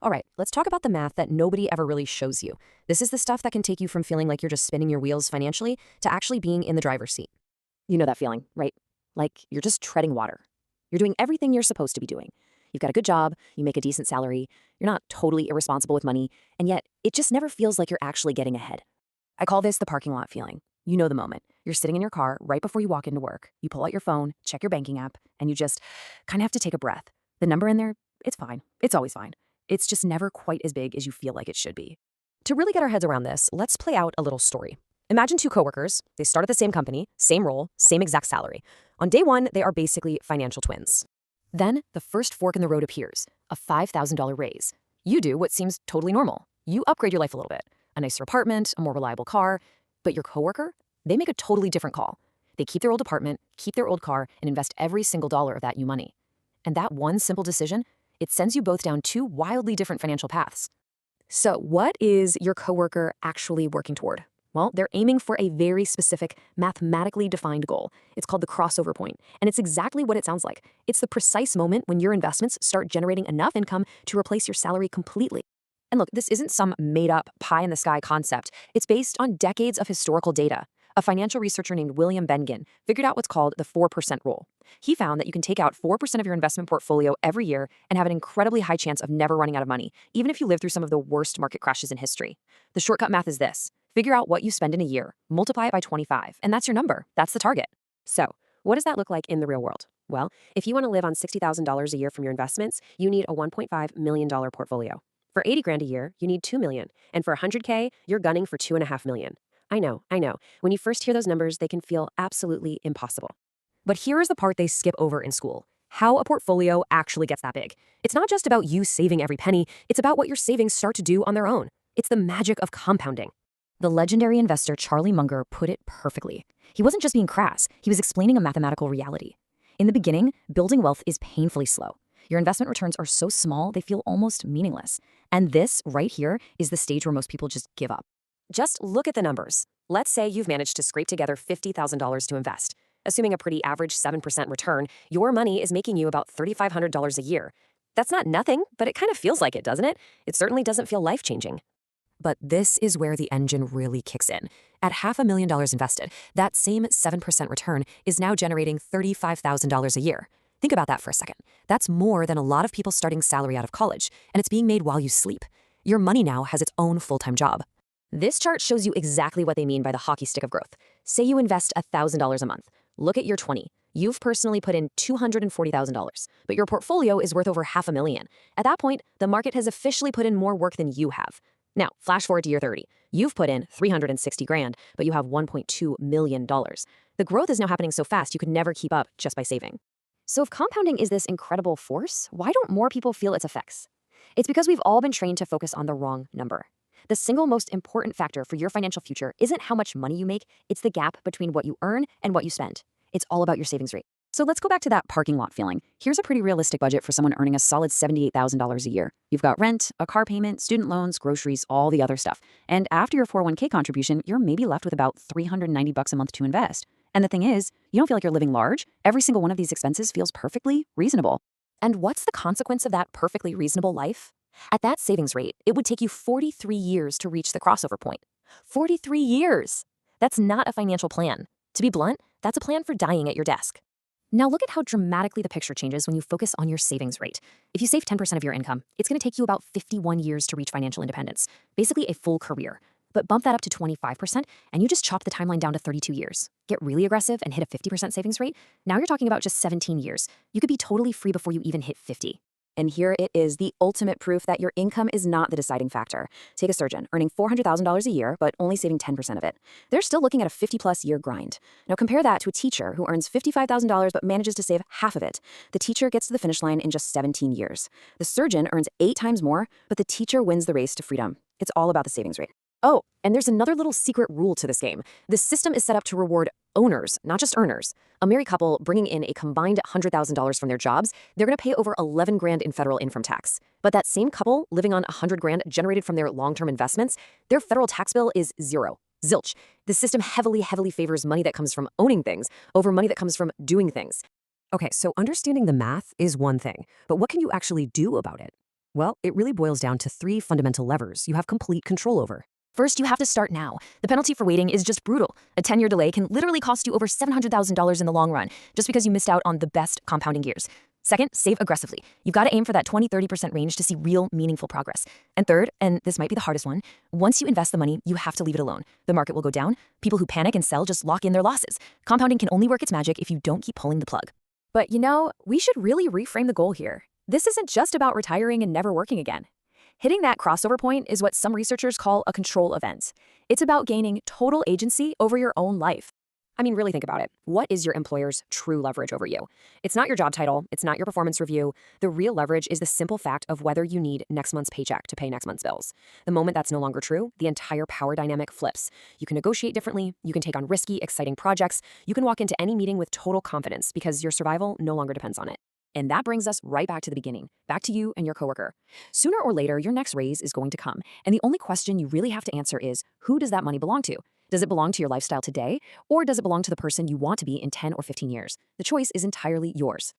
All right, let's talk about the math that nobody ever really shows you. This is the stuff that can take you from feeling like you're just spinning your wheels financially to actually being in the driver's seat. You know that feeling, right? Like you're just treading water. You're doing everything you're supposed to be doing. You've got a good job, you make a decent salary, you're not totally irresponsible with money, and yet it just never feels like you're actually getting ahead. I call this the parking lot feeling. You know the moment. You're sitting in your car right before you walk into work. You pull out your phone, check your banking app, and you just kind of have to take a breath. The number in there, it's fine. It's always fine. It's just never quite as big as you feel like it should be. To really get our heads around this, let's play out a little story. Imagine two coworkers. They start at the same company, same role, same exact salary. On day one, they are basically financial twins. Then the first fork in the road appears, a $5,000 raise. You do what seems totally normal. You upgrade your life a little bit. A nicer apartment, a more reliable car. But your coworker, they make a totally different call. They keep their old apartment, keep their old car, and invest every single dollar of that new money. And that one simple decision, it sends you both down two wildly different financial paths. So what is your coworker actually working toward? Well, they're aiming for a very specific, mathematically defined goal. It's called the crossover point, and it's exactly what it sounds like. It's the precise moment when your investments start generating enough income to replace your salary completely. And look, this isn't some made-up pie-in-the-sky concept. It's based on decades of historical data. A financial researcher named William Bengen figured out what's called the 4% rule. He found that you can take out 4% of your investment portfolio every year and have an incredibly high chance of never running out of money, even if you live through some of the worst market crashes in history. The shortcut math is this. Figure out what you spend in a year, multiply it by 25, and that's your number. That's the target. So, what does that look like in the real world? Well, if you want to live on $60,000 a year from your investments, you need a $1.5 million portfolio. For 80 grand a year, you need 2 million. And for 100K, you're gunning for 2.5 million. I know. When you first hear those numbers, they can feel absolutely impossible. But here is the part they skip over in school. How a portfolio actually gets that big. It's not just about you saving every penny, it's about what your savings start to do on their own. It's the magic of compounding. The legendary investor Charlie Munger put it perfectly. He wasn't just being crass, he was explaining a mathematical reality. In the beginning, building wealth is painfully slow. Your investment returns are so small, they feel almost meaningless. And this, right here, is the stage where most people just give up. Just look at the numbers. Let's say you've managed to scrape together $50,000 to invest. Assuming a pretty average 7% return, your money is making you about $3,500 a year. That's not nothing, but it kind of feels like it, doesn't it? It certainly doesn't feel life-changing. But this is where the engine really kicks in. At $500,000 invested, that same 7% return is now generating $35,000 a year. Think about that for a second. That's more than a lot of people starting salary out of college, and it's being made while you sleep. Your money now has its own full-time job. This chart shows you exactly what they mean by the hockey stick of growth. Say you invest $1,000 a month. Look at year 20. You've personally put in $240,000, but your portfolio is worth over $500,000. At that point, the market has officially put in more work than you have. Now, flash forward to year 30. You've put in 360 grand, but you have $1.2 million. The growth is now happening so fast you could never keep up just by saving. So if compounding is this incredible force, why don't more people feel its effects? It's because we've all been trained to focus on the wrong number. The single most important factor for your financial future isn't how much money you make, it's the gap between what you earn and what you spend. It's all about your savings rate. So let's go back to that parking lot feeling. Here's a pretty realistic budget for someone earning a solid $78,000 a year. You've got rent, a car payment, student loans, groceries, all the other stuff. And after your 401k contribution, you're maybe left with about $390 a month to invest. And the thing is, you don't feel like you're living large. Every single one of these expenses feels perfectly reasonable. And what's the consequence of that perfectly reasonable life? At that savings rate, it would take you 43 years to reach the crossover point. 43 years! That's not a financial plan. To be blunt, that's a plan for dying at your desk. Now look at how dramatically the picture changes when you focus on your savings rate. If you save 10% of your income, it's going to take you about 51 years to reach financial independence, basically a full career. But bump that up to 25%, and you just chop the timeline down to 32 years. Get really aggressive and hit a 50% savings rate. Now you're talking about just 17 years. You could be totally free before you even hit 50. And here it is, the ultimate proof that your income is not the deciding factor. Take a surgeon earning $400,000 a year, but only saving 10% of it. They're still looking at a 50-plus year grind. Now compare that to a teacher who earns $55,000 but manages to save half of it. The teacher gets to the finish line in just 17 years. The surgeon earns 8 times more, but the teacher wins the race to freedom. It's all about the savings rate. Oh, and there's another little secret rule to this game. The system is set up to reward owners, not just earners. A married couple bringing in a combined $100,000 from their jobs, they're going to pay over 11 grand in federal income tax. But that same couple living on 100 grand generated from their long-term investments, their federal tax bill is zero. Zilch. The system heavily favors money that comes from owning things over money that comes from doing things. Okay, so understanding the math is one thing, but what can you actually do about it? Well, it really boils down to three fundamental levers you have complete control over. First, you have to start now. The penalty for waiting is just brutal. A 10-year delay can literally cost you over $700,000 in the long run, just because you missed out on the best compounding years. Second, save aggressively. You've got to aim for that 20-30% range to see real, meaningful progress. And third, and this might be the hardest one, once you invest the money, you have to leave it alone. The market will go down. People who panic and sell just lock in their losses. Compounding can only work its magic if you don't keep pulling the plug. But we should really reframe the goal here. This isn't just about retiring and never working again. Hitting that crossover point is what some researchers call a control event. It's about gaining total agency over your own life. I mean, really think about it. What is your employer's true leverage over you? It's not your job title. It's not your performance review. The real leverage is the simple fact of whether you need next month's paycheck to pay next month's bills. The moment that's no longer true, the entire power dynamic flips. You can negotiate differently. You can take on risky, exciting projects. You can walk into any meeting with total confidence because your survival no longer depends on it. And that brings us right back to the beginning, back to you and your coworker. Sooner or later, your next raise is going to come. And the only question you really have to answer is, who does that money belong to? Does it belong to your lifestyle today, or does it belong to the person you want to be in 10 or 15 years? The choice is entirely yours.